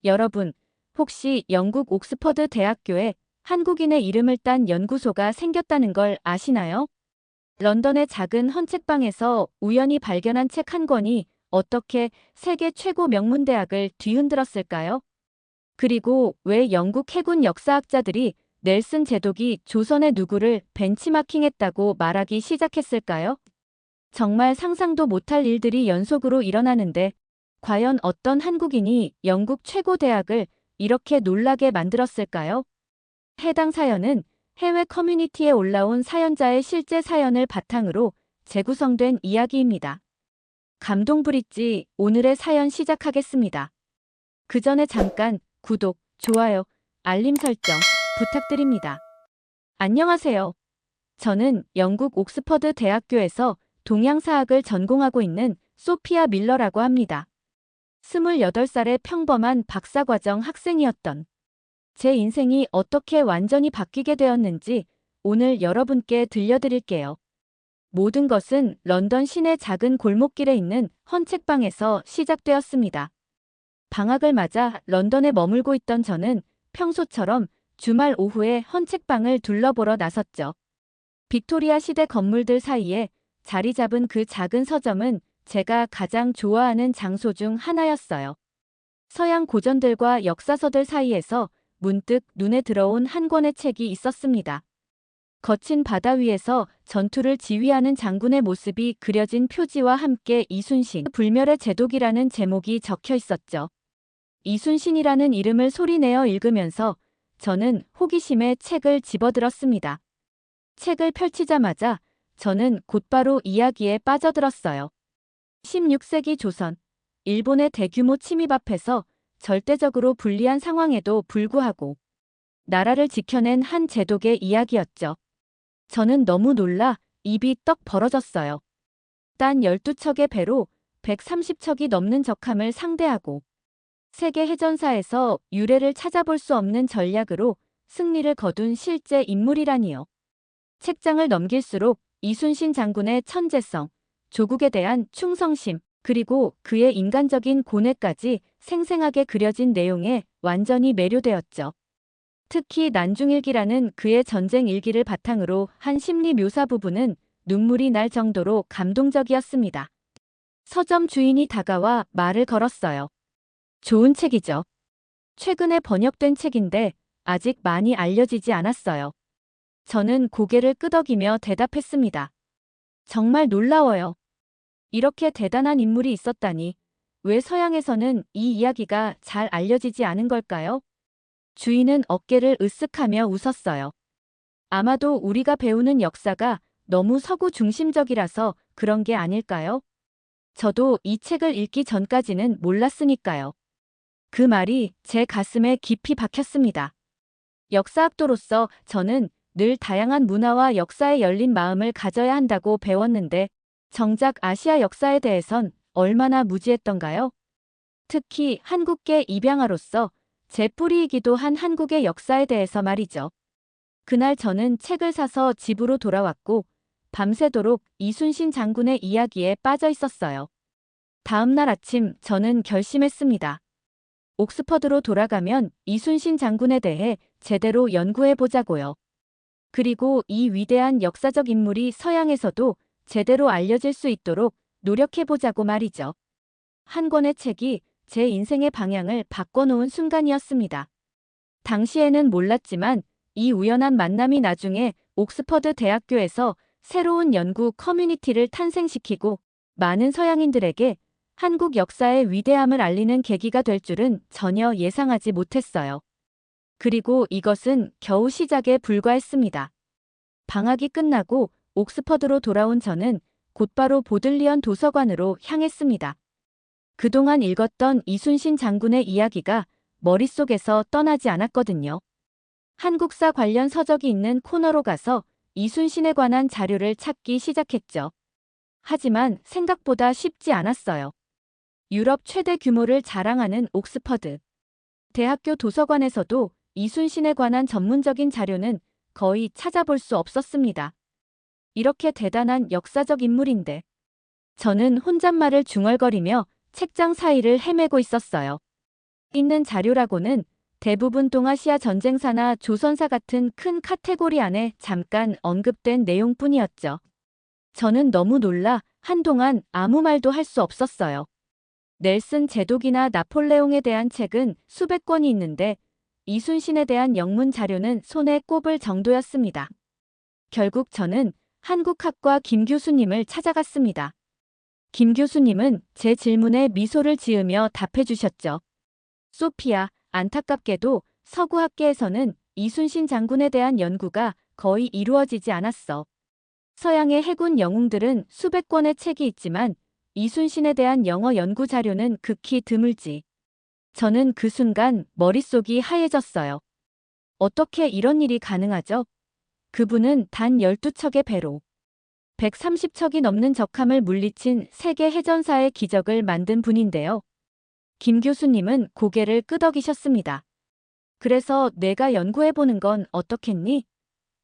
여러분, 혹시 영국 옥스퍼드 대학교에 한국인의 이름을 딴 연구소가 생겼다는 걸 아시나요? 런던의 작은 헌책방에서 우연히 발견한 책 한 권이 어떻게 세계 최고 명문대학을 뒤흔들었을까요? 그리고 왜 영국 해군 역사학자들이 넬슨 제독이 조선의 누구를 벤치마킹했다고 말하기 시작했을까요? 정말 상상도 못할 일들이 연속으로 일어나는데 과연 어떤 한국인이 영국 최고 대학을 이렇게 놀라게 만들었을까요? 해당 사연은 해외 커뮤니티에 올라온 사연자의 실제 사연을 바탕으로 재구성된 이야기입니다. 감동 브릿지 오늘의 사연 시작하겠습니다. 그 전에 잠깐 구독, 좋아요, 알림 설정 부탁드립니다. 안녕하세요. 저는 영국 옥스퍼드 대학교에서 동양사학을 전공하고 있는 소피아 밀러라고 합니다. 28살의 평범한 박사과정 학생이었던 제 인생이 어떻게 완전히 바뀌게 되었는지 오늘 여러분께 들려드릴게요. 모든 것은 런던 시내 작은 골목길에 있는 헌책방에서 시작되었습니다. 방학을 맞아 런던에 머물고 있던 저는 평소처럼 주말 오후에 헌책방을 둘러보러 나섰죠. 빅토리아 시대 건물들 사이에 자리 잡은 그 작은 서점은 제가 가장 좋아하는 장소 중 하나였어요. 서양 고전들과 역사서들 사이에서 문득 눈에 들어온 한 권의 책이 있었습니다. 거친 바다 위에서 전투를 지휘하는 장군의 모습이 그려진 표지와 함께 이순신, 불멸의 제독이라는 제목이 적혀 있었죠. 이순신이라는 이름을 소리내어 읽으면서 저는 호기심에 책을 집어들었습니다. 책을 펼치자마자 저는 곧바로 이야기에 빠져들었어요. 16세기 조선, 일본의 대규모 침입 앞에서 절대적으로 불리한 상황에도 불구하고 나라를 지켜낸 한 제독의 이야기였죠. 저는 너무 놀라 입이 떡 벌어졌어요. 단 12척의 배로 130척이 넘는 적함을 상대하고 세계 해전사에서 유례를 찾아볼 수 없는 전략으로 승리를 거둔 실제 인물이라니요. 책장을 넘길수록 이순신 장군의 천재성, 조국에 대한 충성심, 그리고 그의 인간적인 고뇌까지 생생하게 그려진 내용에 완전히 매료되었죠. 특히 난중일기라는 그의 전쟁 일기를 바탕으로 한 심리 묘사 부분은 눈물이 날 정도로 감동적이었습니다. 서점 주인이 다가와 말을 걸었어요. 좋은 책이죠. 최근에 번역된 책인데 아직 많이 알려지지 않았어요. 저는 고개를 끄덕이며 대답했습니다. 정말 놀라워요. 이렇게 대단한 인물이 있었다니 왜 서양에서는 이 이야기가 잘 알려지지 않은 걸까요? 주인은 어깨를 으쓱하며 웃었어요. 아마도 우리가 배우는 역사가 너무 서구 중심적이라서 그런 게 아닐까요? 저도 이 책을 읽기 전까지는 몰랐으니까요. 그 말이 제 가슴에 깊이 박혔습니다. 역사학도로서 저는 늘 다양한 문화와 역사에 열린 마음을 가져야 한다고 배웠는데 정작 아시아 역사에 대해선 얼마나 무지했던가요? 특히 한국계 입양아로서 제 뿌리이기도 한 한국의 역사에 대해서 말이죠. 그날 저는 책을 사서 집으로 돌아왔고 밤새도록 이순신 장군의 이야기에 빠져 있었어요. 다음 날 아침 저는 결심했습니다. 옥스퍼드로 돌아가면 이순신 장군에 대해 제대로 연구해 보자고요. 그리고 이 위대한 역사적 인물이 서양에서도 제대로 알려질 수 있도록 노력해 보자고 말이죠. 한 권의 책이 제 인생의 방향을 바꿔놓은 순간이었습니다. 당시에는 몰랐지만 이 우연한 만남이 나중에 옥스퍼드 대학교에서 새로운 연구 커뮤니티를 탄생시키고 많은 서양인들에게 한국 역사의 위대함을 알리는 계기가 될 줄은 전혀 예상하지 못했어요. 그리고 이것은 겨우 시작에 불과했습니다. 방학이 끝나고 옥스퍼드로 돌아온 저는 곧바로 보들리언 도서관으로 향했습니다. 그동안 읽었던 이순신 장군의 이야기가 머릿속에서 떠나지 않았거든요. 한국사 관련 서적이 있는 코너로 가서 이순신에 관한 자료를 찾기 시작했죠. 하지만 생각보다 쉽지 않았어요. 유럽 최대 규모를 자랑하는 옥스퍼드 대학교 도서관에서도 이순신에 관한 전문적인 자료는 거의 찾아볼 수 없었습니다. 이렇게 대단한 역사적 인물인데 저는 혼잣말을 중얼거리며 책장 사이를 헤매고 있었어요. 있는 자료라고는 대부분 동아시아 전쟁사나 조선사 같은 큰 카테고리 안에 잠깐 언급된 내용뿐이었죠. 저는 너무 놀라 한동안 아무 말도 할 수 없었어요. 넬슨 제독이나 나폴레옹에 대한 책은 수백 권이 있는데 이순신에 대한 영문 자료는 손에 꼽을 정도였습니다. 결국 저는 한국학과 김 교수님을 찾아갔습니다. 김 교수님은 제 질문에 미소를 지으며 답해 주셨죠. 소피아, 안타깝게도 서구학계에서는 이순신 장군에 대한 연구가 거의 이루어지지 않았어. 서양의 해군 영웅들은 수백 권의 책이 있지만 이순신에 대한 영어 연구 자료는 극히 드물지. 저는 그 순간 머릿속이 하얘졌어요. 어떻게 이런 일이 가능하죠? 그분은 단 12척의 배로 130척이 넘는 적함을 물리친 세계 해전사의 기적을 만든 분인데요. 김 교수님은 고개를 끄덕이셨습니다. 그래서 내가 연구해보는 건 어떻겠니?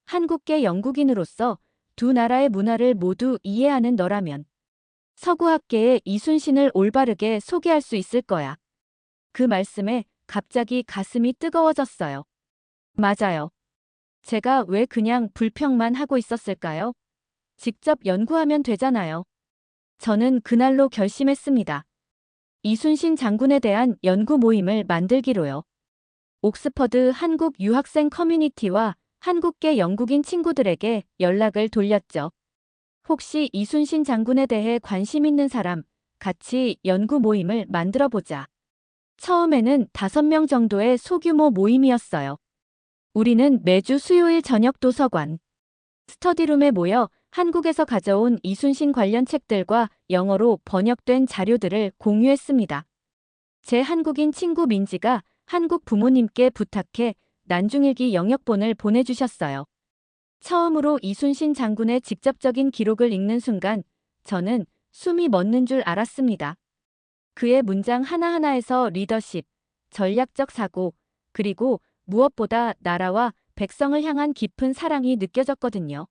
한국계 영국인으로서 두 나라의 문화를 모두 이해하는 너라면 서구학계의 이순신을 올바르게 소개할 수 있을 거야. 그 말씀에 갑자기 가슴이 뜨거워졌어요. 맞아요. 제가 왜 그냥 불평만 하고 있었을까요? 직접 연구하면 되잖아요. 저는 그날로 결심했습니다. 이순신 장군에 대한 연구 모임을 만들기로요. 옥스퍼드 한국 유학생 커뮤니티와 한국계 영국인 친구들에게 연락을 돌렸죠. 혹시 이순신 장군에 대해 관심 있는 사람, 같이 연구 모임을 만들어보자. 처음에는 5명 정도의 소규모 모임이었어요. 우리는 매주 수요일 저녁 도서관, 스터디룸에 모여 한국에서 가져온 이순신 관련 책들과 영어로 번역된 자료들을 공유했습니다. 제 한국인 친구 민지가 한국 부모님께 부탁해 난중일기 영역본을 보내주셨어요. 처음으로 이순신 장군의 직접적인 기록을 읽는 순간 저는 숨이 멎는 줄 알았습니다. 그의 문장 하나하나에서 리더십, 전략적 사고, 그리고 무엇보다 나라와 백성을 향한 깊은 사랑이 느껴졌거든요.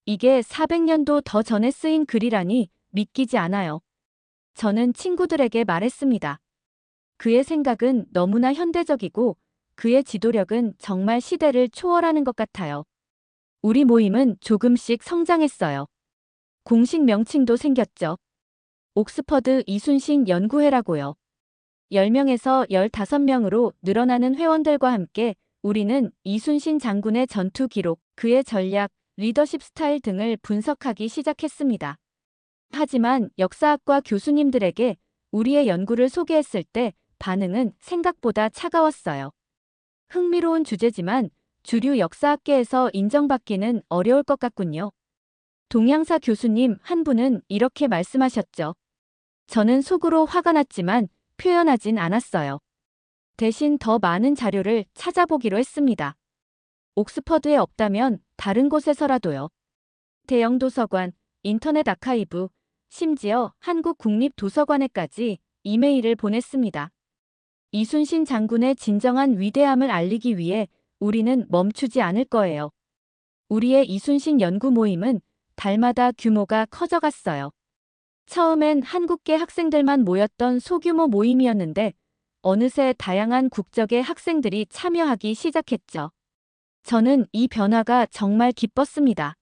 이게 400년도 더 전에 쓰인 글이라니 믿기지 않아요. 저는 친구들에게 말했습니다. 그의 생각은 너무나 현대적이고 그의 지도력은 정말 시대를 초월하는 것 같아요. 우리 모임은 조금씩 성장했어요. 공식 명칭도 생겼죠. 옥스퍼드 이순신 연구회라고요. 10명에서 15명으로 늘어나는 회원들과 함께 우리는 이순신 장군의 전투 기록, 그의 전략, 리더십 스타일 등을 분석하기 시작했습니다. 하지만 역사학과 교수님들에게 우리의 연구를 소개했을 때 반응은 생각보다 차가웠어요. 흥미로운 주제지만 주류 역사학계에서 인정받기는 어려울 것 같군요. 동양사 교수님 한 분은 이렇게 말씀하셨죠. 저는 속으로 화가 났지만 표현하진 않았어요. 대신 더 많은 자료를 찾아보기로 했습니다. 옥스퍼드에 없다면 다른 곳에서라도요. 대형 도서관, 인터넷 아카이브, 심지어 한국 국립도서관에까지 이메일을 보냈습니다. 이순신 장군의 진정한 위대함을 알리기 위해 우리는 멈추지 않을 거예요. 우리의 이순신 연구 모임은 달마다 규모가 커져갔어요. 처음엔 한국계 학생들만 모였던 소규모 모임이었는데 어느새 다양한 국적의 학생들이 참여하기 시작했죠. 저는 이 변화가 정말 기뻤습니다.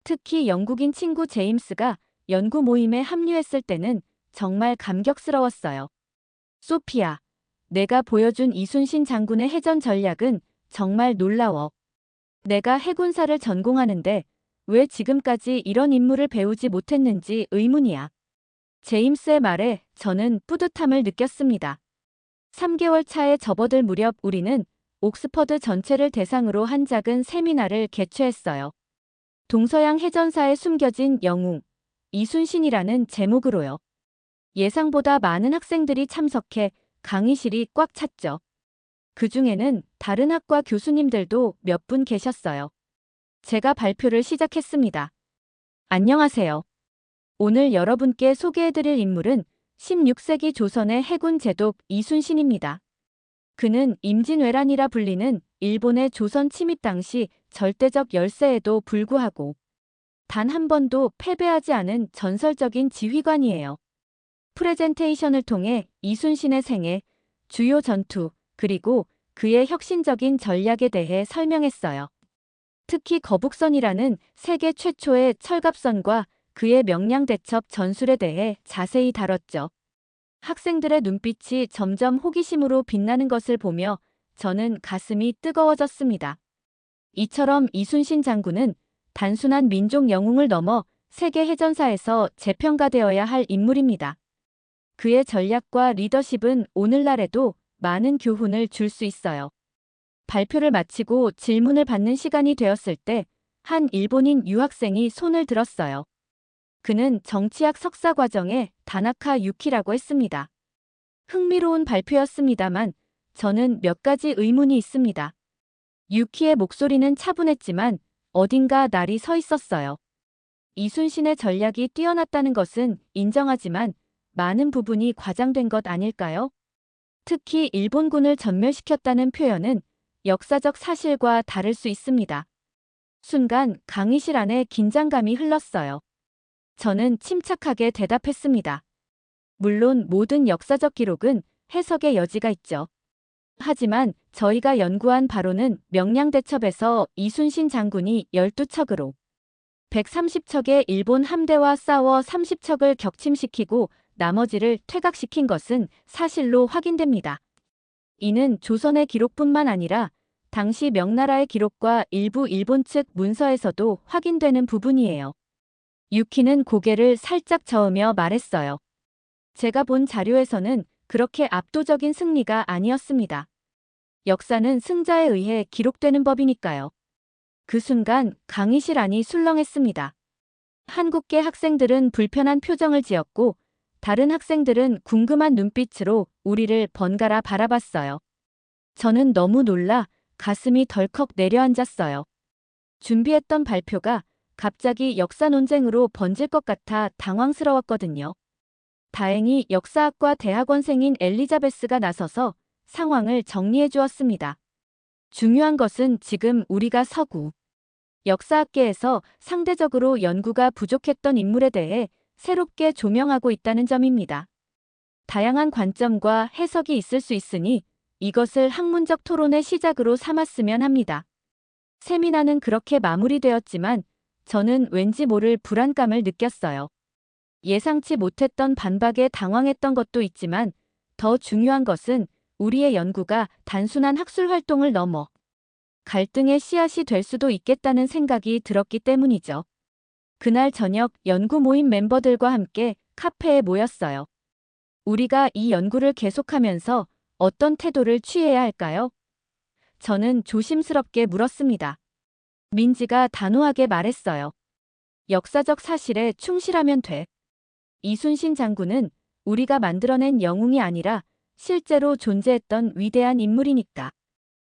특히 영국인 친구 제임스가 연구 모임에 합류했을 때는 정말 감격스러웠어요. 소피아, 내가 보여준 이순신 장군의 해전 전략은 정말 놀라워. 내가 해군사를 전공하는데 왜 지금까지 이런 인물을 배우지 못했는지 의문이야. 제임스의 말에 저는 뿌듯함을 느꼈습니다. 3개월 차에 접어들 무렵 우리는 옥스퍼드 전체를 대상으로 한 작은 세미나를 개최했어요. 동서양 해전사에 숨겨진 영웅, 이순신이라는 제목으로요. 예상보다 많은 학생들이 참석해 강의실이 꽉 찼죠. 그 중에는 다른 학과 교수님들도 몇 분 계셨어요. 제가 발표를 시작했습니다. 안녕하세요. 오늘 여러분께 소개해드릴 인물은 16세기 조선의 해군 제독 이순신입니다. 그는 임진왜란이라 불리는 일본의 조선 침입 당시 절대적 열세에도 불구하고 단 한 번도 패배하지 않은 전설적인 지휘관이에요. 프레젠테이션을 통해 이순신의 생애, 주요 전투, 그리고 그의 혁신적인 전략에 대해 설명했어요. 특히 거북선이라는 세계 최초의 철갑선과 그의 명량대첩 전술에 대해 자세히 다뤘죠. 학생들의 눈빛이 점점 호기심으로 빛나는 것을 보며 저는 가슴이 뜨거워졌습니다. 이처럼 이순신 장군은 단순한 민족 영웅을 넘어 세계 해전사에서 재평가되어야 할 인물입니다. 그의 전략과 리더십은 오늘날에도 많은 교훈을 줄 수 있어요. 발표를 마치고 질문을 받는 시간이 되었을 때 한 일본인 유학생이 손을 들었어요. 그는 정치학 석사 과정의 다나카 유키라고 했습니다. 흥미로운 발표였습니다만 저는 몇 가지 의문이 있습니다. 유키의 목소리는 차분했지만 어딘가 날이 서 있었어요. 이순신의 전략이 뛰어났다는 것은 인정하지만 많은 부분이 과장된 것 아닐까요? 특히 일본군을 전멸시켰다는 표현은 역사적 사실과 다를 수 있습니다. 순간 강의실 안에 긴장감이 흘렀어요. 저는 침착하게 대답했습니다. 물론 모든 역사적 기록은 해석의 여지가 있죠. 하지만 저희가 연구한 바로는 명량대첩에서 이순신 장군이 12척으로 130척의 일본 함대와 싸워 30척을 격침시키고 나머지를 퇴각시킨 것은 사실로 확인됩니다. 이는 조선의 기록뿐만 아니라 당시 명나라의 기록과 일부 일본 측 문서에서도 확인되는 부분이에요. 유키는 고개를 살짝 저으며 말했어요. 제가 본 자료에서는 그렇게 압도적인 승리가 아니었습니다. 역사는 승자에 의해 기록되는 법이니까요. 그 순간 강의실 안이 술렁했습니다. 한국계 학생들은 불편한 표정을 지었고 다른 학생들은 궁금한 눈빛으로 우리를 번갈아 바라봤어요. 저는 너무 놀라 가슴이 덜컥 내려앉았어요. 준비했던 발표가 갑자기 역사 논쟁으로 번질 것 같아 당황스러웠거든요. 다행히 역사학과 대학원생인 엘리자베스가 나서서 상황을 정리해 주었습니다. 중요한 것은 지금 우리가 서구 역사학계에서 상대적으로 연구가 부족했던 인물에 대해 새롭게 조명하고 있다는 점입니다. 다양한 관점과 해석이 있을 수 있으니 이것을 학문적 토론의 시작으로 삼았으면 합니다. 세미나는 그렇게 마무리되었지만 저는 왠지 모를 불안감을 느꼈어요. 예상치 못했던 반박에 당황했던 것도 있지만 더 중요한 것은 우리의 연구가 단순한 학술 활동을 넘어 갈등의 씨앗이 될 수도 있겠다는 생각이 들었기 때문이죠. 그날 저녁 연구 모임 멤버들과 함께 카페에 모였어요. 우리가 이 연구를 계속하면서 어떤 태도를 취해야 할까요? 저는 조심스럽게 물었습니다. 민지가 단호하게 말했어요. 역사적 사실에 충실하면 돼. 이순신 장군은 우리가 만들어낸 영웅이 아니라 실제로 존재했던 위대한 인물이니까.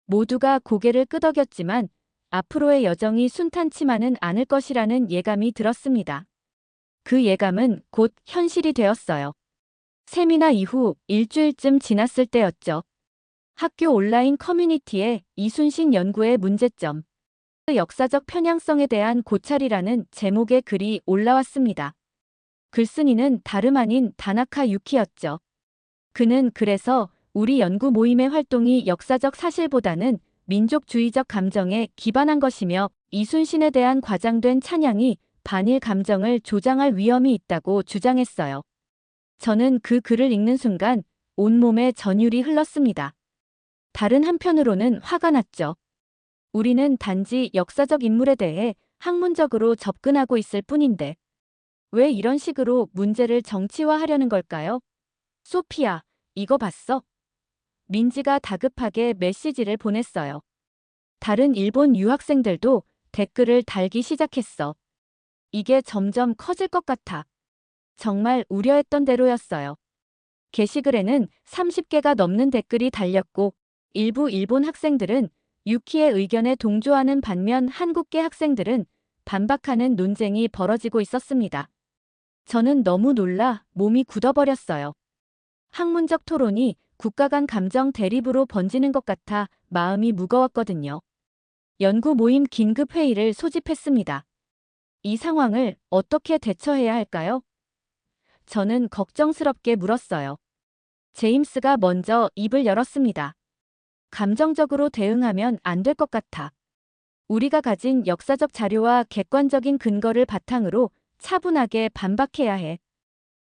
모두가 고개를 끄덕였지만 앞으로의 여정이 순탄치만은 않을 것이라는 예감이 들었습니다. 그 예감은 곧 현실이 되었어요. 세미나 이후 일주일쯤 지났을 때였죠. 학교 온라인 커뮤니티에 이순신 연구의 문제점, 역사적 편향성에 대한 고찰이라는 제목의 글이 올라왔습니다. 글쓴이는 다름 아닌 다나카 유키였죠. 그는 그래서 우리 연구 모임의 활동이 역사적 사실보다는 민족주의적 감정에 기반한 것이며 이순신에 대한 과장된 찬양이 반일 감정을 조장할 위험이 있다고 주장했어요. 저는 그 글을 읽는 순간 온몸에 전율이 흘렀습니다. 다른 한편으로는 화가 났죠. 우리는 단지 역사적 인물에 대해 학문적으로 접근하고 있을 뿐인데 왜 이런 식으로 문제를 정치화하려는 걸까요? 소피야, 이거 봤어? 민지가 다급하게 메시지를 보냈어요. 다른 일본 유학생들도 댓글을 달기 시작했어. 이게 점점 커질 것 같아. 정말 우려했던 대로였어요. 게시글에는 30개가 넘는 댓글이 달렸고 일부 일본 학생들은 유키의 의견에 동조하는 반면 한국계 학생들은 반박하는 논쟁이 벌어지고 있었습니다. 저는 너무 놀라 몸이 굳어버렸어요. 학문적 토론이 국가 간 감정 대립으로 번지는 것 같아 마음이 무거웠거든요. 연구 모임 긴급 회의를 소집했습니다. 이 상황을 어떻게 대처해야 할까요? 저는 걱정스럽게 물었어요. 제임스가 먼저 입을 열었습니다. 감정적으로 대응하면 안 될 것 같아. 우리가 가진 역사적 자료와 객관적인 근거를 바탕으로 차분하게 반박해야 해.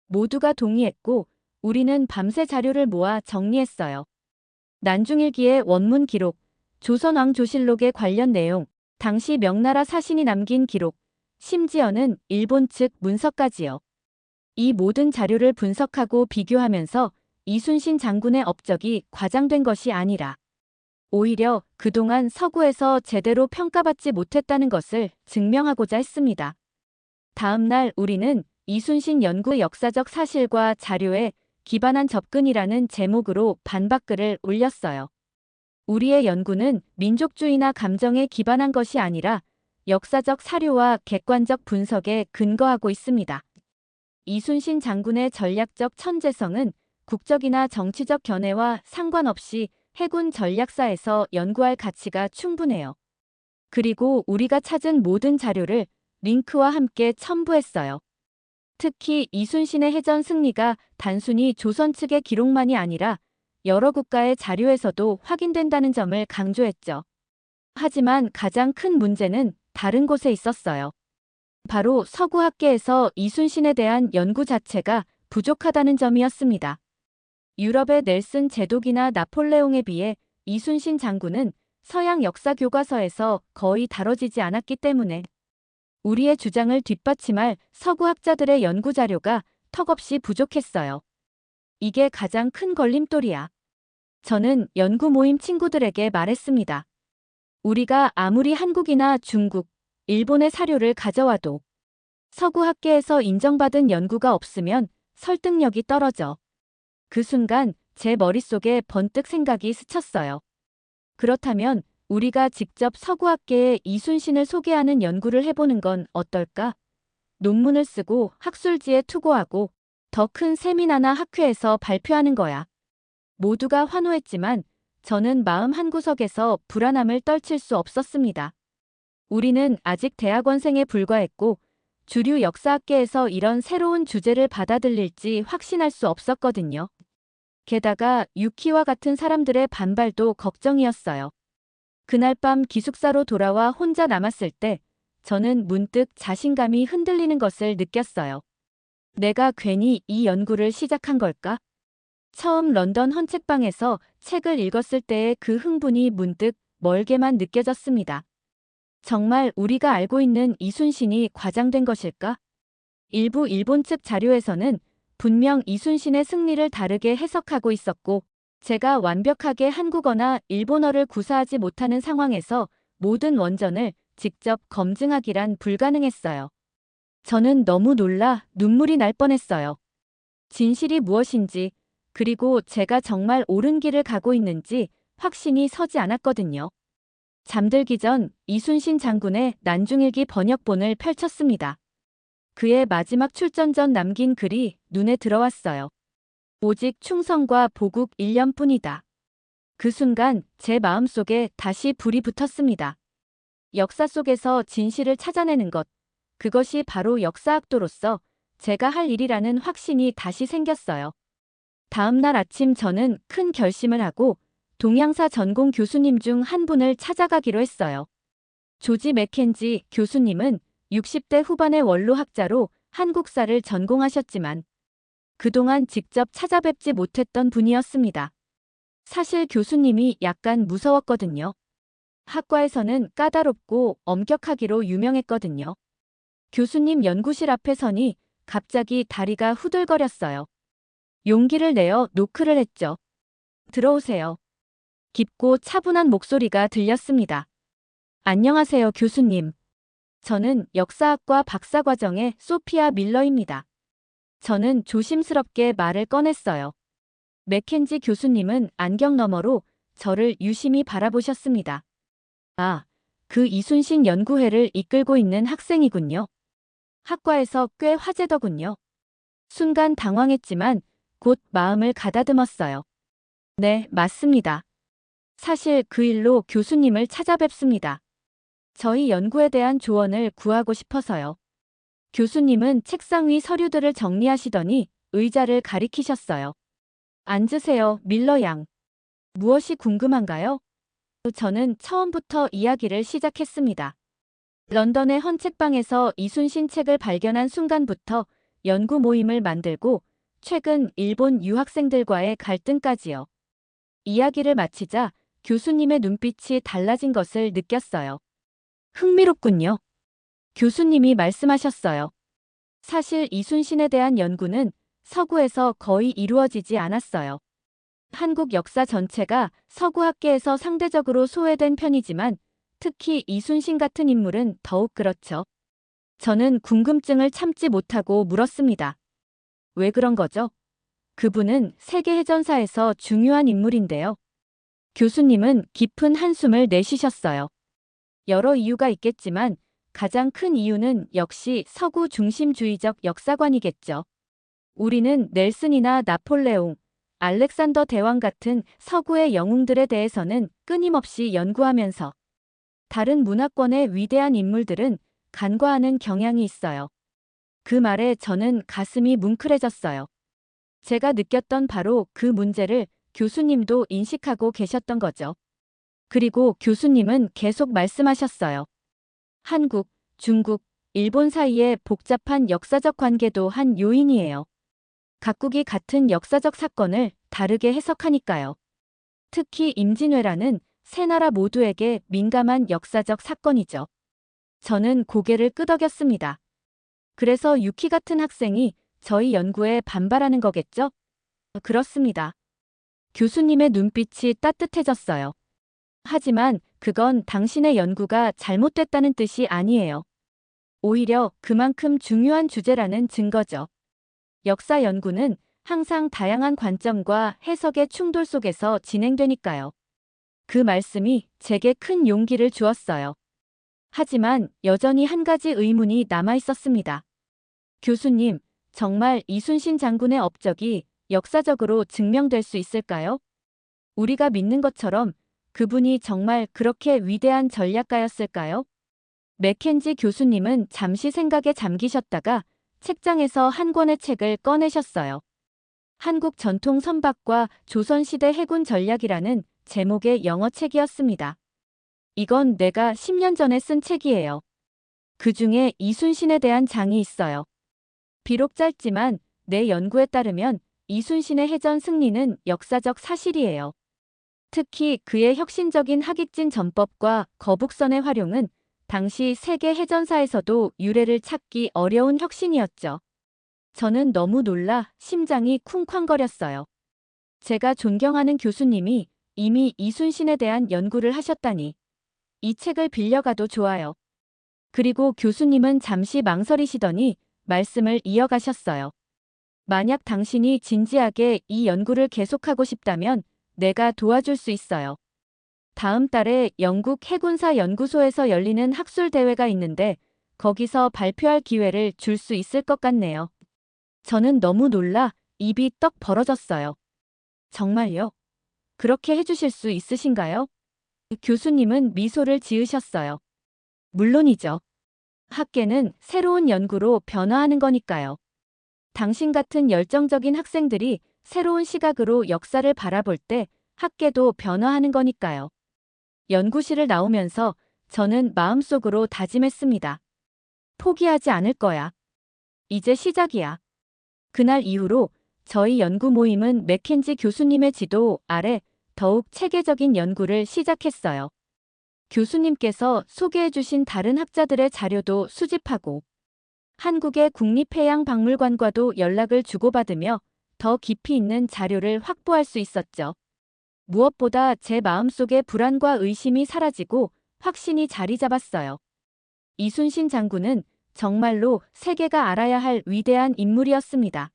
모두가 동의했고 우리는 밤새 자료를 모아 정리했어요. 난중일기의 원문 기록, 조선왕조실록의 관련 내용, 당시 명나라 사신이 남긴 기록, 심지어는 일본 측 문서까지요. 이 모든 자료를 분석하고 비교하면서 이순신 장군의 업적이 과장된 것이 아니라 오히려 그동안 서구에서 제대로 평가받지 못했다는 것을 증명하고자 했습니다. 다음 날 우리는 이순신 연구의 역사적 사실과 자료에 기반한 접근이라는 제목으로 반박글을 올렸어요. 우리의 연구는 민족주의나 감정에 기반한 것이 아니라 역사적 사료와 객관적 분석에 근거하고 있습니다. 이순신 장군의 전략적 천재성은 국적이나 정치적 견해와 상관없이 해군 전략사에서 연구할 가치가 충분해요. 그리고 우리가 찾은 모든 자료를 링크와 함께 첨부했어요. 특히 이순신의 해전 승리가 단순히 조선 측의 기록만이 아니라 여러 국가의 자료에서도 확인된다는 점을 강조했죠. 하지만 가장 큰 문제는 다른 곳에 있었어요. 바로 서구학계에서 이순신에 대한 연구 자체가 부족하다는 점이었습니다. 유럽의 넬슨 제독이나 나폴레옹에 비해 이순신 장군은 서양 역사 교과서에서 거의 다뤄지지 않았기 때문에 우리의 주장을 뒷받침할 서구학자들의 연구 자료가 턱없이 부족했어요. 이게 가장 큰 걸림돌이야. 저는 연구 모임 친구들에게 말했습니다. 우리가 아무리 한국이나 중국, 일본의 사료를 가져와도 서구학계에서 인정받은 연구가 없으면 설득력이 떨어져. 그 순간 제 머릿속에 번뜩 생각이 스쳤어요. 그렇다면 우리가 직접 서구학계에 이순신을 소개하는 연구를 해보는 건 어떨까? 논문을 쓰고 학술지에 투고하고 더 큰 세미나나 학회에서 발표하는 거야. 모두가 환호했지만 저는 마음 한구석에서 불안함을 떨칠 수 없었습니다. 우리는 아직 대학원생에 불과했고 주류 역사학계에서 이런 새로운 주제를 받아들일지 확신할 수 없었거든요. 게다가 유키와 같은 사람들의 반발도 걱정이었어요. 그날 밤 기숙사로 돌아와 혼자 남았을 때 저는 문득 자신감이 흔들리는 것을 느꼈어요. 내가 괜히 이 연구를 시작한 걸까? 처음 런던 헌책방에서 책을 읽었을 때의 그 흥분이 문득 멀게만 느껴졌습니다. 정말 우리가 알고 있는 이순신이 과장된 것일까? 일부 일본 측 자료에서는 분명 이순신의 승리를 다르게 해석하고 있었고 제가 완벽하게 한국어나 일본어를 구사하지 못하는 상황에서 모든 원전을 직접 검증하기란 불가능했어요. 저는 너무 놀라 눈물이 날 뻔했어요. 진실이 무엇인지 그리고 제가 정말 옳은 길을 가고 있는지 확신이 서지 않았거든요. 잠들기 전 이순신 장군의 난중일기 번역본을 펼쳤습니다. 그의 마지막 출전 전 남긴 글이 눈에 들어왔어요. 오직 충성과 보국 1년뿐이다. 그 순간 제 마음속에 다시 불이 붙었습니다. 역사 속에서 진실을 찾아내는 것, 그것이 바로 역사학도로서 제가 할 일이라는 확신이 다시 생겼어요. 다음 날 아침 저는 큰 결심을 하고 동양사 전공 교수님 중 한 분을 찾아가기로 했어요. 조지 맥켄지 교수님은 60대 후반의 원로학자로 한국사를 전공하셨지만 그동안 직접 찾아뵙지 못했던 분이었습니다. 사실 교수님이 약간 무서웠거든요. 학과에서는 까다롭고 엄격하기로 유명했거든요. 교수님 연구실 앞에 서니 갑자기 다리가 후들거렸어요. 용기를 내어 노크를 했죠. 들어오세요. 깊고 차분한 목소리가 들렸습니다. 안녕하세요, 교수님. 저는 역사학과 박사과정의 소피아 밀러입니다. 저는 조심스럽게 말을 꺼냈어요. 맥켄지 교수님은 안경 너머로 저를 유심히 바라보셨습니다. 아, 그 이순신 연구회를 이끌고 있는 학생이군요. 학과에서 꽤 화제더군요. 순간 당황했지만 곧 마음을 가다듬었어요. 네, 맞습니다. 사실 그 일로 교수님을 찾아뵙습니다. 저희 연구에 대한 조언을 구하고 싶어서요. 교수님은 책상 위 서류들을 정리하시더니 의자를 가리키셨어요. 앉으세요, 밀러 양. 무엇이 궁금한가요? 저는 처음부터 이야기를 시작했습니다. 런던의 헌책방에서 이순신 책을 발견한 순간부터 연구 모임을 만들고 최근 일본 유학생들과의 갈등까지요. 이야기를 마치자 교수님의 눈빛이 달라진 것을 느꼈어요. 흥미롭군요. 교수님이 말씀하셨어요. 사실 이순신에 대한 연구는 서구에서 거의 이루어지지 않았어요. 한국 역사 전체가 서구학계에서 상대적으로 소외된 편이지만 특히 이순신 같은 인물은 더욱 그렇죠. 저는 궁금증을 참지 못하고 물었습니다. 왜 그런 거죠? 그분은 세계해전사에서 중요한 인물인데요. 교수님은 깊은 한숨을 내쉬셨어요. 여러 이유가 있겠지만 가장 큰 이유는 역시 서구 중심주의적 역사관이겠죠. 우리는 넬슨이나 나폴레옹, 알렉산더 대왕 같은 서구의 영웅들에 대해서는 끊임없이 연구하면서 다른 문화권의 위대한 인물들은 간과하는 경향이 있어요. 그 말에 저는 가슴이 뭉클해졌어요. 제가 느꼈던 바로 그 문제를 교수님도 인식하고 계셨던 거죠. 그리고 교수님은 계속 말씀하셨어요. 한국, 중국, 일본 사이의 복잡한 역사적 관계도 한 요인이에요. 각국이 같은 역사적 사건을 다르게 해석하니까요. 특히 임진왜란은 세 나라 모두에게 민감한 역사적 사건이죠. 저는 고개를 끄덕였습니다. 그래서 유키 같은 학생이 저희 연구에 반발하는 거겠죠? 그렇습니다. 교수님의 눈빛이 따뜻해졌어요. 하지만 그건 당신의 연구가 잘못됐다는 뜻이 아니에요. 오히려 그만큼 중요한 주제라는 증거죠. 역사 연구는 항상 다양한 관점과 해석의 충돌 속에서 진행되니까요. 그 말씀이 제게 큰 용기를 주었어요. 하지만 여전히 한 가지 의문이 남아 있었습니다. 교수님, 정말 이순신 장군의 업적이 역사적으로 증명될 수 있을까요? 우리가 믿는 것처럼 그분이 정말 그렇게 위대한 전략가였을까요? 맥켄지 교수님은 잠시 생각에 잠기셨다가 책장에서 한 권의 책을 꺼내셨어요. 한국 전통 선박과 조선시대 해군 전략이라는 제목의 영어 책이었습니다. 이건 내가 10년 전에 쓴 책이에요. 그 중에 이순신에 대한 장이 있어요. 비록 짧지만 내 연구에 따르면 이순신의 해전 승리는 역사적 사실이에요. 특히 그의 혁신적인 하객진 전법과 거북선의 활용은 당시 세계 해전사에서도 유례를 찾기 어려운 혁신이었죠. 저는 너무 놀라 심장이 쿵쾅거렸어요. 제가 존경하는 교수님이 이미 이순신에 대한 연구를 하셨다니. 이 책을 빌려가도 좋아요. 그리고 교수님은 잠시 망설이시더니 말씀을 이어가셨어요. 만약 당신이 진지하게 이 연구를 계속하고 싶다면 내가 도와줄 수 있어요. 다음 달에 영국 해군사 연구소에서 열리는 학술 대회가 있는데 거기서 발표할 기회를 줄 수 있을 것 같네요. 저는 너무 놀라 입이 떡 벌어졌어요. 정말요? 그렇게 해주실 수 있으신가요? 교수님은 미소를 지으셨어요. 물론이죠. 학계는 새로운 연구로 변화하는 거니까요. 당신 같은 열정적인 학생들이 새로운 시각으로 역사를 바라볼 때 학계도 변화하는 거니까요. 연구실을 나오면서 저는 마음속으로 다짐했습니다. 포기하지 않을 거야. 이제 시작이야. 그날 이후로 저희 연구 모임은 맥켄지 교수님의 지도 아래 더욱 체계적인 연구를 시작했어요. 교수님께서 소개해 주신 다른 학자들의 자료도 수집하고 한국의 국립해양박물관과도 연락을 주고받으며 더 깊이 있는 자료를 확보할 수 있었죠. 무엇보다 제 마음속의 불안과 의심이 사라지고 확신이 자리 잡았어요. 이순신 장군은 정말로 세계가 알아야 할 위대한 인물이었습니다.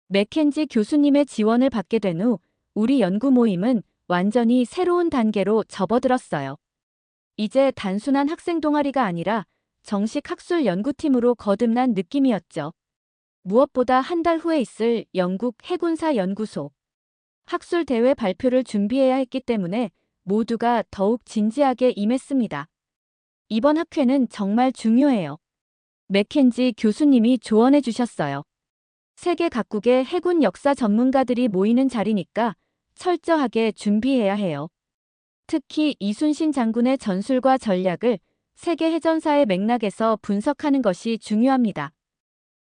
맥켄지 교수님의 지원을 받게 된 후 우리 연구 모임은 완전히 새로운 단계로 접어들었어요. 이제 단순한 학생 동아리가 아니라 정식 학술 연구팀으로 거듭난 느낌이었죠. 무엇보다 한 달 후에 있을 영국 해군사 연구소 학술 대회 발표를 준비해야 했기 때문에 모두가 더욱 진지하게 임했습니다. 이번 학회는 정말 중요해요. 맥켄지 교수님이 조언해 주셨어요. 세계 각국의 해군 역사 전문가들이 모이는 자리니까 철저하게 준비해야 해요. 특히 이순신 장군의 전술과 전략을 세계 해전사의 맥락에서 분석하는 것이 중요합니다.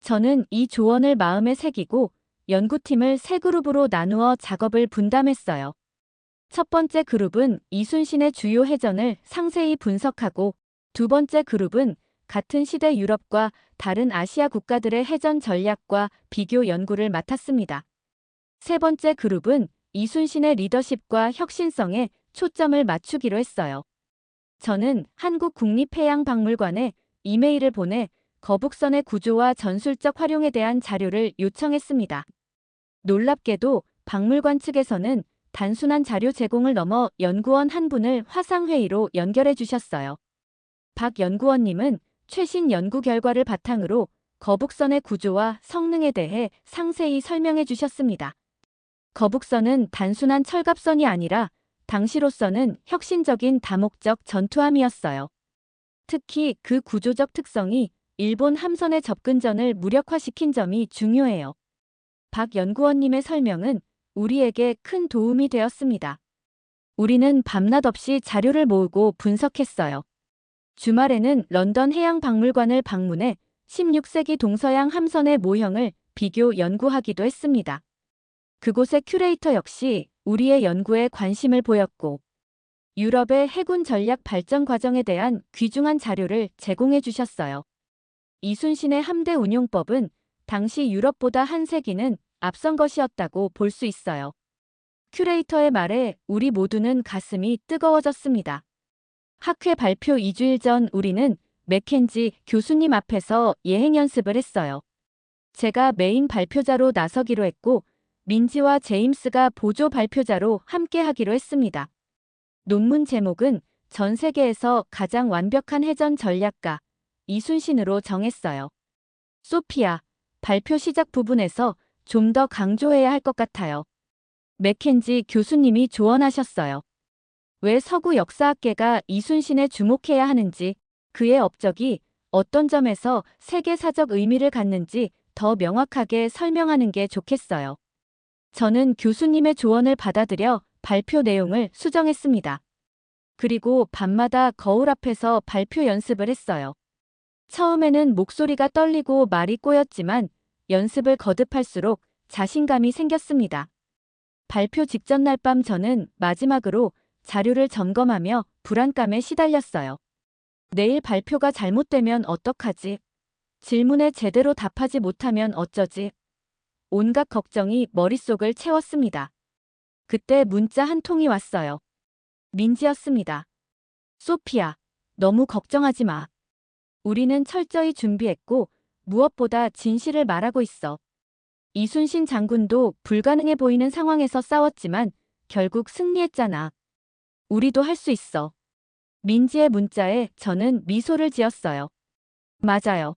저는 이 조언을 마음에 새기고 연구팀을 세 그룹으로 나누어 작업을 분담했어요. 첫 번째 그룹은 이순신의 주요 해전을 상세히 분석하고, 두 번째 그룹은 같은 시대 유럽과 다른 아시아 국가들의 해전 전략과 비교 연구를 맡았습니다. 세 번째 그룹은 이순신의 리더십과 혁신성에 초점을 맞추기로 했어요. 저는 한국국립해양박물관에 이메일을 보내 거북선의 구조와 전술적 활용에 대한 자료를 요청했습니다. 놀랍게도 박물관 측에서는 단순한 자료 제공을 넘어 연구원 한 분을 화상회의로 연결해 주셨어요. 박 연구원님은 최신 연구 결과를 바탕으로 거북선의 구조와 성능에 대해 상세히 설명해 주셨습니다. 거북선은 단순한 철갑선이 아니라 당시로서는 혁신적인 다목적 전투함이었어요. 특히 그 구조적 특성이 일본 함선의 접근전을 무력화시킨 점이 중요해요. 박 연구원님의 설명은 우리에게 큰 도움이 되었습니다. 우리는 밤낮 없이 자료를 모으고 분석했어요. 주말에는 런던 해양박물관을 방문해 16세기 동서양 함선의 모형을 비교 연구하기도 했습니다. 그곳의 큐레이터 역시 우리의 연구에 관심을 보였고, 유럽의 해군 전략 발전 과정에 대한 귀중한 자료를 제공해 주셨어요. 이순신의 함대 운용법은 당시 유럽보다 한 세기는 앞선 것이었다고 볼 수 있어요. 큐레이터의 말에 우리 모두는 가슴이 뜨거워졌습니다. 학회 발표 2주일 전 우리는 맥켄지 교수님 앞에서 예행 연습을 했어요. 제가 메인 발표자로 나서기로 했고, 민지와 제임스가 보조 발표자로 함께 하기로 했습니다. 논문 제목은 전 세계에서 가장 완벽한 해전 전략가 이순신으로 정했어요. 소피아, 발표 시작 부분에서 좀 더 강조해야 할 것 같아요. 맥켄지 교수님이 조언하셨어요. 왜 서구 역사학계가 이순신에 주목해야 하는지, 그의 업적이 어떤 점에서 세계사적 의미를 갖는지 더 명확하게 설명하는 게 좋겠어요. 저는 교수님의 조언을 받아들여 발표 내용을 수정했습니다. 그리고 밤마다 거울 앞에서 발표 연습을 했어요. 처음에는 목소리가 떨리고 말이 꼬였지만 연습을 거듭할수록 자신감이 생겼습니다. 발표 직전 날 밤 저는 마지막으로 자료를 점검하며 불안감에 시달렸어요. 내일 발표가 잘못되면 어떡하지? 질문에 제대로 답하지 못하면 어쩌지? 온갖 걱정이 머릿속을 채웠습니다. 그때 문자 한 통이 왔어요. 민지였습니다. 소피아, 너무 걱정하지 마. 우리는 철저히 준비했고 무엇보다 진실을 말하고 있어. 이순신 장군도 불가능해 보이는 상황에서 싸웠지만 결국 승리했잖아. 우리도 할 수 있어. 민지의 문자에 저는 미소를 지었어요. 맞아요.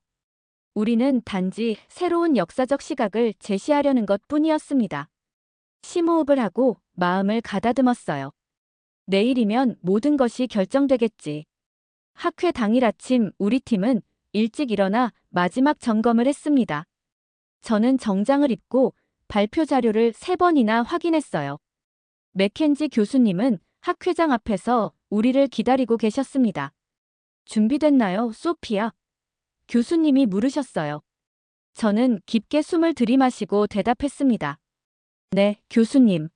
우리는 단지 새로운 역사적 시각을 제시하려는 것 뿐이었습니다. 심호흡을 하고 마음을 가다듬었어요. 내일이면 모든 것이 결정되겠지. 학회 당일 아침 우리 팀은 일찍 일어나 마지막 점검을 했습니다. 저는 정장을 입고 발표 자료를 3번이나 확인했어요. 맥켄지 교수님은 학회장 앞에서 우리를 기다리고 계셨습니다. 준비됐나요, 소피아? 교수님이 물으셨어요. 저는 깊게 숨을 들이마시고 대답했습니다. 네, 교수님.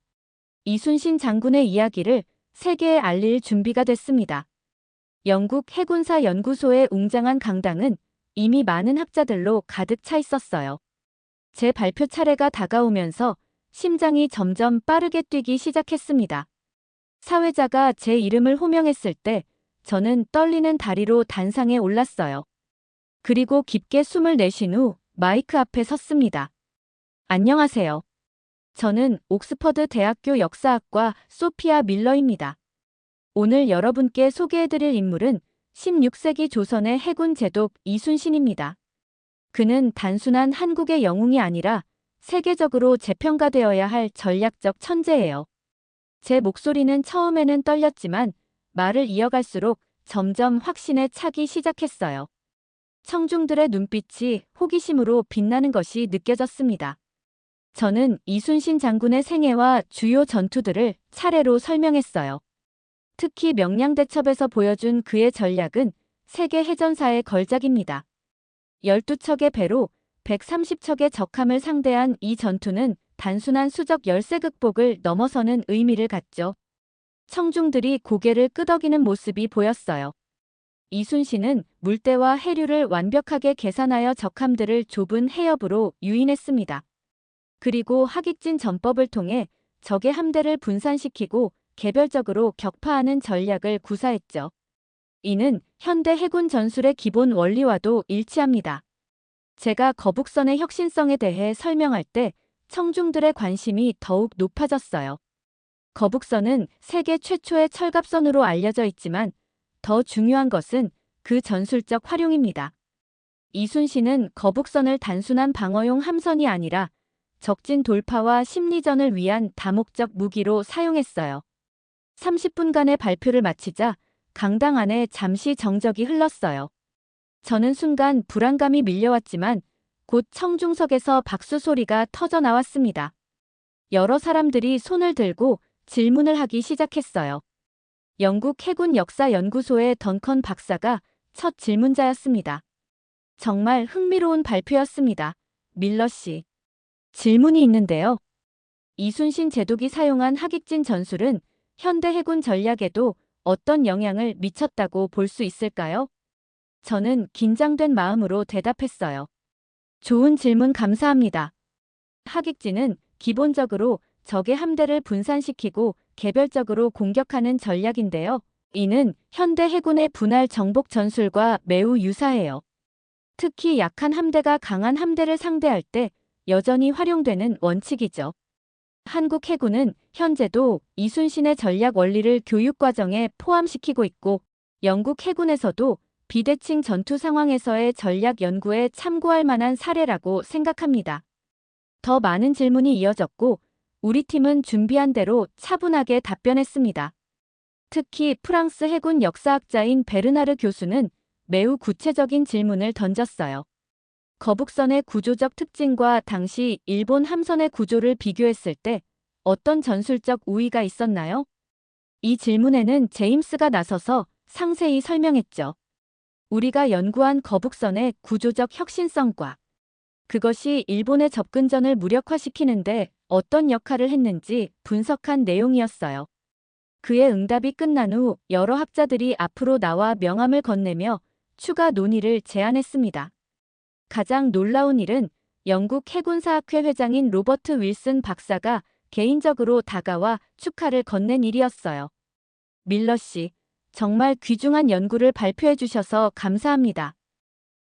이순신 장군의 이야기를 세계에 알릴 준비가 됐습니다. 영국 해군사 연구소의 웅장한 강당은 이미 많은 학자들로 가득 차 있었어요. 제 발표 차례가 다가오면서 심장이 점점 빠르게 뛰기 시작했습니다. 사회자가 제 이름을 호명했을 때 저는 떨리는 다리로 단상에 올랐어요. 그리고 깊게 숨을 내쉰 후 마이크 앞에 섰습니다. 안녕하세요. 저는 옥스퍼드 대학교 역사학과 소피아 밀러입니다. 오늘 여러분께 소개해드릴 인물은 16세기 조선의 해군 제독 이순신입니다. 그는 단순한 한국의 영웅이 아니라 세계적으로 재평가되어야 할 전략적 천재예요. 제 목소리는 처음에는 떨렸지만 말을 이어갈수록 점점 확신에 차기 시작했어요. 청중들의 눈빛이 호기심으로 빛나는 것이 느껴졌습니다. 저는 이순신 장군의 생애와 주요 전투들을 차례로 설명했어요. 특히 명량대첩에서 보여준 그의 전략은 세계 해전사의 걸작입니다. 12척의 배로 130척의 적함을 상대한 이 전투는 단순한 수적 열세 극복을 넘어서는 의미를 갖죠. 청중들이 고개를 끄덕이는 모습이 보였어요. 이순신은 물때와 해류를 완벽하게 계산하여 적함들을 좁은 해협으로 유인했습니다. 그리고 하깃진 전법을 통해 적의 함대를 분산시키고 개별적으로 격파하는 전략을 구사했죠. 이는 현대 해군 전술의 기본 원리와도 일치합니다. 제가 거북선의 혁신성에 대해 설명할 때 청중들의 관심이 더욱 높아졌어요. 거북선은 세계 최초의 철갑선으로 알려져 있지만 더 중요한 것은 그 전술적 활용입니다. 이순신은 거북선을 단순한 방어용 함선이 아니라 적진 돌파와 심리전을 위한 다목적 무기로 사용했어요. 30분간의 발표를 마치자 강당 안에 잠시 정적이 흘렀어요. 저는 순간 불안감이 밀려왔지만 곧 청중석에서 박수 소리가 터져 나왔습니다. 여러 사람들이 손을 들고 질문을 하기 시작했어요. 영국 해군 역사연구소의 던컨 박사가 첫 질문자였습니다. 정말 흥미로운 발표였습니다. 밀러 씨. 질문이 있는데요. 이순신 제독이 사용한 하깃진 전술은 현대 해군 전략에도 어떤 영향을 미쳤다고 볼 수 있을까요? 저는 긴장된 마음으로 대답했어요. 좋은 질문 감사합니다. 하깃진은 기본적으로 적의 함대를 분산시키고 개별적으로 공격하는 전략인데요. 이는 현대 해군의 분할 정복 전술과 매우 유사해요. 특히 약한 함대가 강한 함대를 상대할 때 여전히 활용되는 원칙이죠. 한국 해군은 현재도 이순신의 전략 원리를 교육과정에 포함시키고 있고 영국 해군에서도 비대칭 전투 상황에서의 전략 연구에 참고할 만한 사례라고 생각합니다. 더 많은 질문이 이어졌고 우리 팀은 준비한 대로 차분하게 답변했습니다. 특히 프랑스 해군 역사학자인 베르나르 교수는 매우 구체적인 질문을 던졌어요. 거북선의 구조적 특징과 당시 일본 함선의 구조를 비교했을 때 어떤 전술적 우위가 있었나요? 이 질문에는 제임스가 나서서 상세히 설명했죠. 우리가 연구한 거북선의 구조적 혁신성과 그것이 일본의 접근전을 무력화시키는데 어떤 역할을 했는지 분석한 내용이었어요. 그의 응답이 끝난 후 여러 학자들이 앞으로 나와 명함을 건네며 추가 논의를 제안했습니다. 가장 놀라운 일은 영국 해군사학회 회장인 로버트 윌슨 박사가 개인적으로 다가와 축하를 건넨 일이었어요. 밀러 씨, 정말 귀중한 연구를 발표해 주셔서 감사합니다.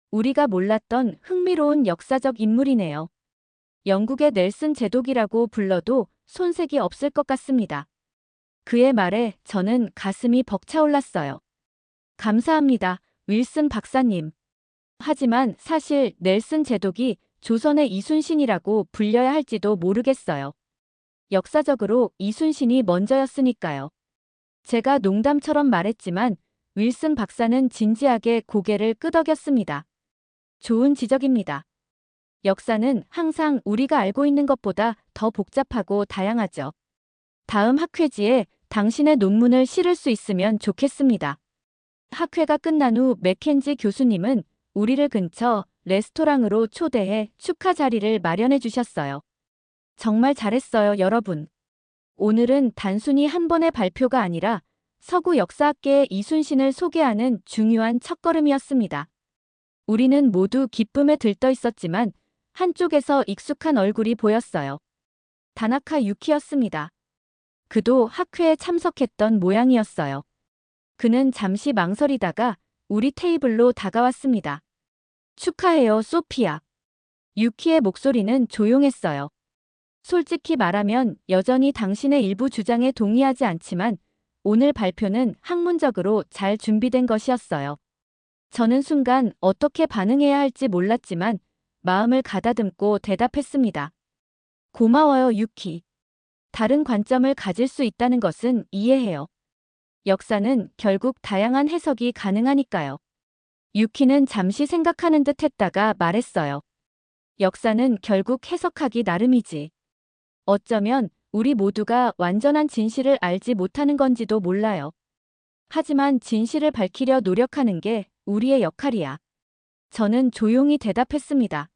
우리가 몰랐던 흥미로운 역사적 인물이네요. 영국의 넬슨 제독이라고 불러도 손색이 없을 것 같습니다. 그의 말에 저는 가슴이 벅차올랐어요. 감사합니다, 윌슨 박사님. 하지만 사실 넬슨 제독이 조선의 이순신이라고 불려야 할지도 모르겠어요. 역사적으로 이순신이 먼저였으니까요. 제가 농담처럼 말했지만 윌슨 박사는 진지하게 고개를 끄덕였습니다. 좋은 지적입니다. 역사는 항상 우리가 알고 있는 것보다 더 복잡하고 다양하죠. 다음 학회지에 당신의 논문을 실을 수 있으면 좋겠습니다. 학회가 끝난 후 맥켄지 교수님은 우리를 근처 레스토랑으로 초대해 축하 자리를 마련해 주셨어요. 정말 잘했어요, 여러분. 오늘은 단순히 한 번의 발표가 아니라 서구 역사학계의 이순신을 소개하는 중요한 첫걸음이었습니다. 우리는 모두 기쁨에 들떠 있었지만 한쪽에서 익숙한 얼굴이 보였어요. 다나카 유키였습니다. 그도 학회에 참석했던 모양이었어요. 그는 잠시 망설이다가 우리 테이블로 다가왔습니다. 축하해요, 소피아. 유키의 목소리는 조용했어요. 솔직히 말하면 여전히 당신의 일부 주장에 동의하지 않지만 오늘 발표는 학문적으로 잘 준비된 것이었어요. 저는 순간 어떻게 반응해야 할지 몰랐지만 마음을 가다듬고 대답했습니다. 고마워요, 유키. 다른 관점을 가질 수 있다는 것은 이해해요. 역사는 결국 다양한 해석이 가능하니까요. 유키는 잠시 생각하는 듯 했다가 말했어요. 역사는 결국 해석하기 나름이지. 어쩌면 우리 모두가 완전한 진실을 알지 못하는 건지도 몰라요. 하지만 진실을 밝히려 노력하는 게 우리의 역할이야. 저는 조용히 대답했습니다.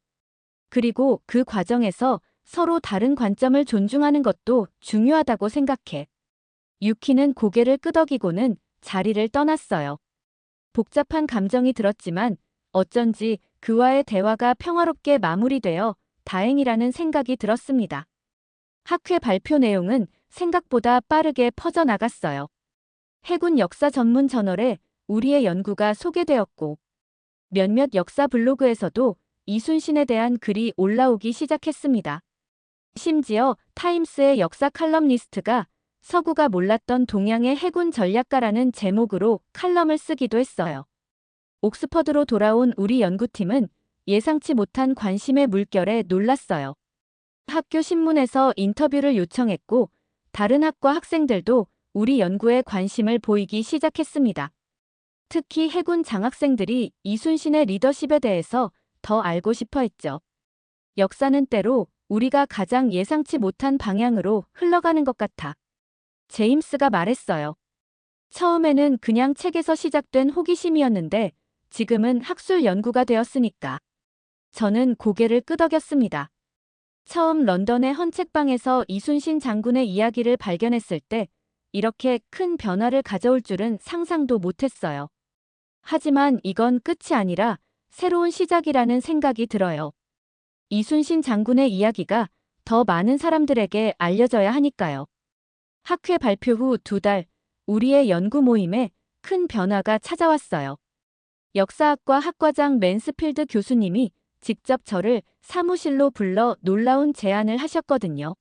그리고 그 과정에서 서로 다른 관점을 존중하는 것도 중요하다고 생각해. 유키는 고개를 끄덕이고는 자리를 떠났어요. 복잡한 감정이 들었지만 어쩐지 그와의 대화가 평화롭게 마무리되어 다행이라는 생각이 들었습니다. 학회 발표 내용은 생각보다 빠르게 퍼져나갔어요. 해군 역사 전문 저널에 우리의 연구가 소개되었고 몇몇 역사 블로그에서도 이순신에 대한 글이 올라오기 시작했습니다. 심지어 타임스의 역사 칼럼니스트가 서구가 몰랐던 동양의 해군 전략가라는 제목으로 칼럼을 쓰기도 했어요. 옥스퍼드로 돌아온 우리 연구팀은 예상치 못한 관심의 물결에 놀랐어요. 학교 신문에서 인터뷰를 요청했고 다른 학과 학생들도 우리 연구에 관심을 보이기 시작했습니다. 특히 해군 장학생들이 이순신의 리더십에 대해서 더 알고 싶어 했죠. 역사는 때로 우리가 가장 예상치 못한 방향으로 흘러가는 것 같아. 제임스가 말했어요. 처음에는 그냥 책에서 시작된 호기심이었는데 지금은 학술 연구가 되었으니까. 저는 고개를 끄덕였습니다. 처음 런던의 헌책방에서 이순신 장군의 이야기를 발견했을 때 이렇게 큰 변화를 가져올 줄은 상상도 못했어요. 하지만 이건 끝이 아니라 새로운 시작이라는 생각이 들어요. 이순신 장군의 이야기가 더 많은 사람들에게 알려져야 하니까요. 학회 발표 후 2달, 우리의 연구 모임에 큰 변화가 찾아왔어요. 역사학과 학과장 맨스필드 교수님이 직접 저를 사무실로 불러 놀라운 제안을 하셨거든요.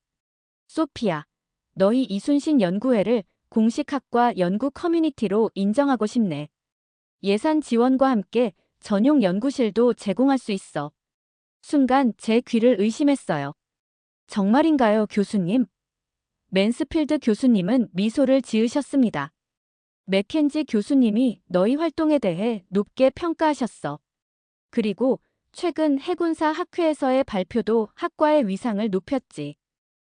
소피아, 너희 이순신 연구회를 공식 학과 연구 커뮤니티로 인정하고 싶네. 예산 지원과 함께 전용 연구실도 제공할 수 있어. 순간 제 귀를 의심했어요. 정말인가요, 교수님? 맨스필드 교수님은 미소를 지으셨습니다. 맥켄지 교수님이 너희 활동에 대해 높게 평가하셨어. 그리고 최근 해군사 학회에서의 발표도 학과의 위상을 높였지.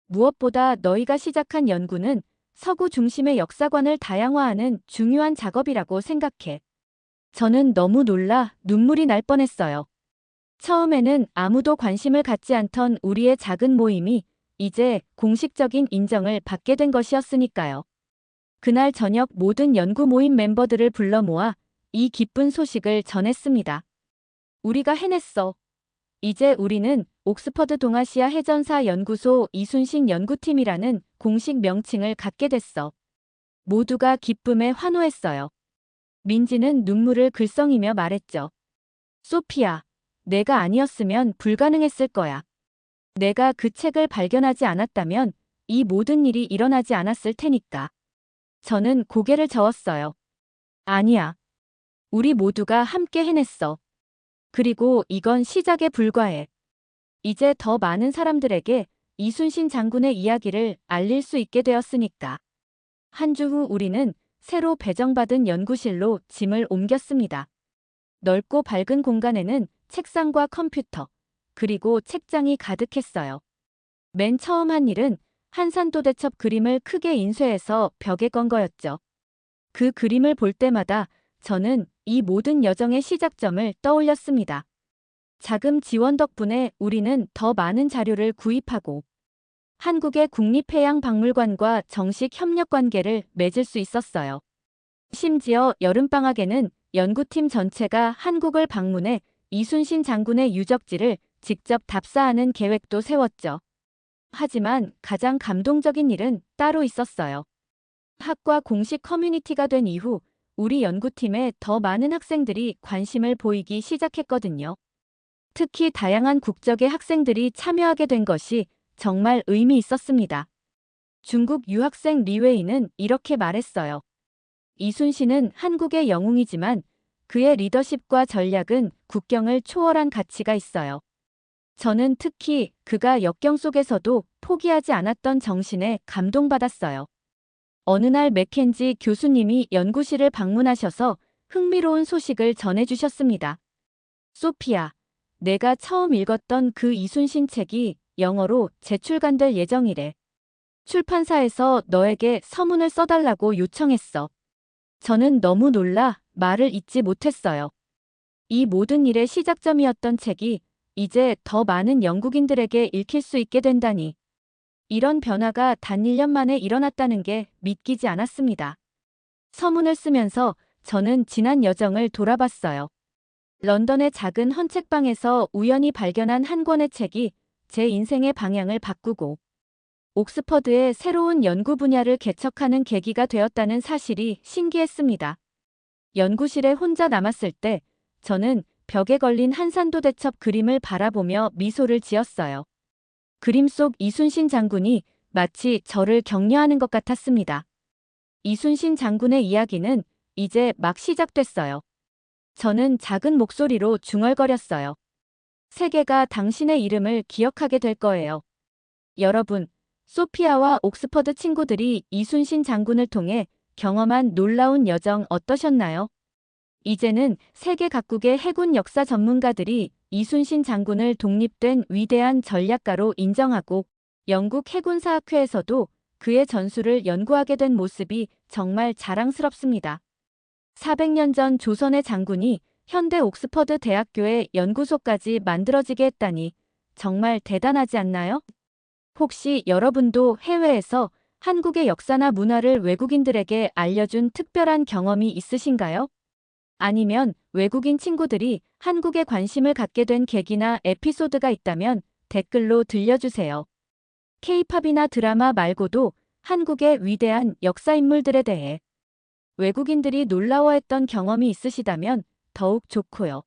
무엇보다 너희가 시작한 연구는 서구 중심의 역사관을 다양화하는 중요한 작업이라고 생각해. 저는 너무 놀라 눈물이 날 뻔했어요. 처음에는 아무도 관심을 갖지 않던 우리의 작은 모임이 이제 공식적인 인정을 받게 된 것이었으니까요. 그날 저녁 모든 연구 모임 멤버들을 불러 모아 이 기쁜 소식을 전했습니다. 우리가 해냈어. 이제 우리는 옥스퍼드 동아시아 해전사 연구소 이순신 연구팀이라는 공식 명칭을 갖게 됐어. 모두가 기쁨에 환호했어요. 민지는 눈물을 글썽이며 말했죠. 소피아, 내가 아니었으면 불가능했을 거야. 내가 그 책을 발견하지 않았다면 이 모든 일이 일어나지 않았을 테니까. 저는 고개를 저었어요. 아니야. 우리 모두가 함께 해냈어. 그리고 이건 시작에 불과해. 이제 더 많은 사람들에게 이순신 장군의 이야기를 알릴 수 있게 되었으니까. 한 주 후 우리는 새로 배정받은 연구실로 짐을 옮겼습니다. 넓고 밝은 공간에는 책상과 컴퓨터, 그리고 책장이 가득했어요. 맨 처음 한 일은 한산도대첩 그림을 크게 인쇄해서 벽에 건 거였죠. 그 그림을 볼 때마다 저는 이 모든 여정의 시작점을 떠올렸습니다. 자금 지원 덕분에 우리는 더 많은 자료를 구입하고 한국의 국립해양박물관과 정식 협력 관계를 맺을 수 있었어요. 심지어 여름방학에는 연구팀 전체가 한국을 방문해 이순신 장군의 유적지를 직접 답사하는 계획도 세웠죠. 하지만 가장 감동적인 일은 따로 있었어요. 학과 공식 커뮤니티가 된 이후 우리 연구팀에 더 많은 학생들이 관심을 보이기 시작했거든요. 특히 다양한 국적의 학생들이 참여하게 된 것이 정말 의미 있었습니다. 중국 유학생 리웨이는 이렇게 말했어요. 이순신은 한국의 영웅이지만 그의 리더십과 전략은 국경을 초월한 가치가 있어요. 저는 특히 그가 역경 속에서도 포기하지 않았던 정신에 감동받았어요. 어느 날 맥켄지 교수님이 연구실을 방문하셔서 흥미로운 소식을 전해주셨습니다. 소피야, 내가 처음 읽었던 그 이순신 책이 영어로 재출간될 예정이래. 출판사에서 너에게 서문을 써달라고 요청했어. 저는 너무 놀라 말을 잇지 못했어요. 이 모든 일의 시작점이었던 책이 이제 더 많은 영국인들에게 읽힐 수 있게 된다니. 이런 변화가 단 1년 만에 일어났다는 게 믿기지 않았습니다. 서문을 쓰면서 저는 지난 여정을 돌아봤어요. 런던의 작은 헌책방에서 우연히 발견한 한 권의 책이 제 인생의 방향을 바꾸고 옥스퍼드의 새로운 연구 분야를 개척하는 계기가 되었다는 사실이 신기했습니다. 연구실에 혼자 남았을 때 저는 벽에 걸린 한산도 대첩 그림을 바라보며 미소를 지었어요. 그림 속 이순신 장군이 마치 저를 격려하는 것 같았습니다. 이순신 장군의 이야기는 이제 막 시작됐어요. 저는 작은 목소리로 중얼거렸어요. 세계가 당신의 이름을 기억하게 될 거예요. 여러분, 소피아와 옥스퍼드 친구들이 이순신 장군을 통해 경험한 놀라운 여정 어떠셨나요? 이제는 세계 각국의 해군 역사 전문가들이 이순신 장군을 독립된 위대한 전략가로 인정하고 영국 해군사학회에서도 그의 전술을 연구하게 된 모습이 정말 자랑스럽습니다. 400년 전 조선의 장군이 현대 옥스퍼드 대학교의 연구소까지 만들어지게 했다니 정말 대단하지 않나요? 혹시 여러분도 해외에서 한국의 역사나 문화를 외국인들에게 알려준 특별한 경험이 있으신가요? 아니면 외국인 친구들이 한국에 관심을 갖게 된 계기나 에피소드가 있다면 댓글로 들려주세요. K-팝이나 드라마 말고도 한국의 위대한 역사 인물들에 대해 외국인들이 놀라워했던 경험이 있으시다면 더욱 좋고요.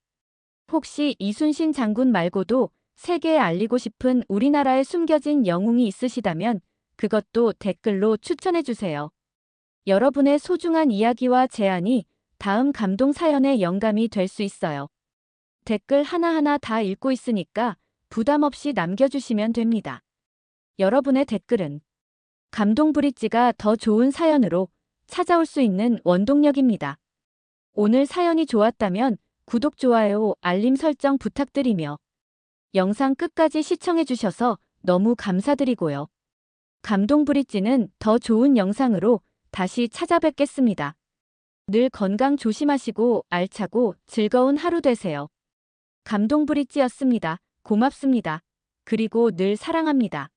혹시 이순신 장군 말고도 세계에 알리고 싶은 우리나라의 숨겨진 영웅이 있으시다면 그것도 댓글로 추천해주세요. 여러분의 소중한 이야기와 제안이 다음 감동 사연의 영감이 될 수 있어요. 댓글 하나하나 다 읽고 있으니까 부담 없이 남겨주시면 됩니다. 여러분의 댓글은 감동 브릿지가 더 좋은 사연으로 찾아올 수 있는 원동력입니다. 오늘 사연이 좋았다면 구독, 좋아요, 알림 설정 부탁드리며 영상 끝까지 시청해주셔서 너무 감사드리고요. 감동 브릿지는 더 좋은 영상으로 다시 찾아뵙겠습니다. 늘 건강 조심하시고 알차고 즐거운 하루 되세요. 감동 브릿지였습니다. 고맙습니다. 그리고 늘 사랑합니다.